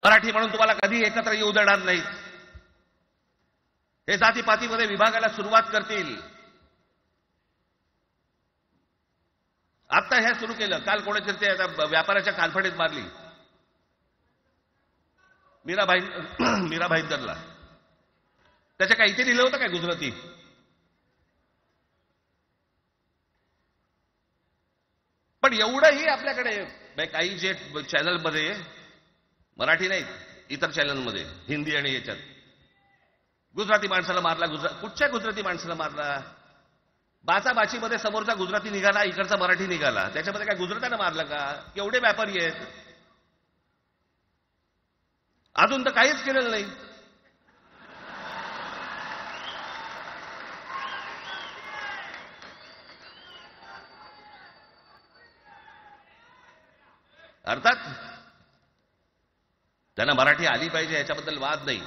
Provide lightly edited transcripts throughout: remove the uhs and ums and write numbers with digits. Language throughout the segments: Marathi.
मराठी म्हणून तुम्हाला कधी एकत्र येऊ देणार नाहीत. हे जातीपातीमध्ये विभागाला सुरुवात करतील. आता हे सुरू केलं. काल कोणाच्या ते व्यापाऱ्याच्या कानफडीत मारली मीरा भाईंदरला. त्याच्या काय इथे लिहिलं होतं काय गुजराती? पण एवढंही आपल्याकडे काही जे चॅनलमध्ये, मराठी नाही इतर चॅनलमध्ये, हिंदी आणि याच्यात गुजराती माणसाला मारला. कुठच्या गुजराती माणसाला मारला? बाचाबाचीमध्ये समोरचा गुजराती निघाला, इकडचा मराठी निघाला. त्याच्यामध्ये काय गुजरात्यानं मारलं का? केवढे व्यापारी आहेत. अजून तर काहीच केलेलं नाही. अर्थात त्यांना मराठी आली पाहिजे याच्याबद्दल वाद नाही.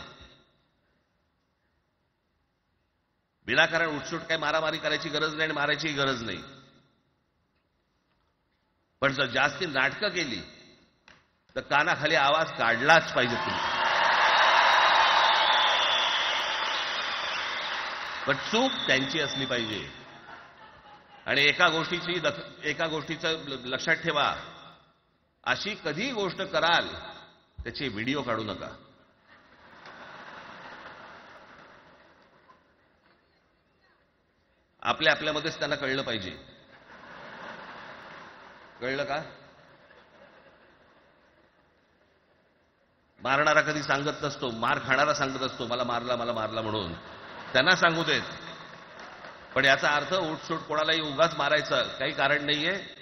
विनाकारण उठसूट काही मारामारी करायची गरज नाही आणि मारायचीही गरज नाही. पण जर जास्ती नाटकं केली तर कानाखाली आवाज काढलाच पाहिजे तुम्ही. पण चूक त्यांची असली पाहिजे. आणि एका गोष्टीचं लक्षात ठेवा, अशी कधी गोष्ट कराल त्याचे व्हिडिओ काढू नका. आपल्यामध्येच त्यांना कळलं पाहिजे. कळलं का? मारणारा कधी सांगत नसतो, मार खाणारा सांगत असतो मला मारला म्हणून. त्यांना सांगू देत. पण याचा अर्थ उठसूट कोणालाही उगाच मारायचं काही कारण नाहीये.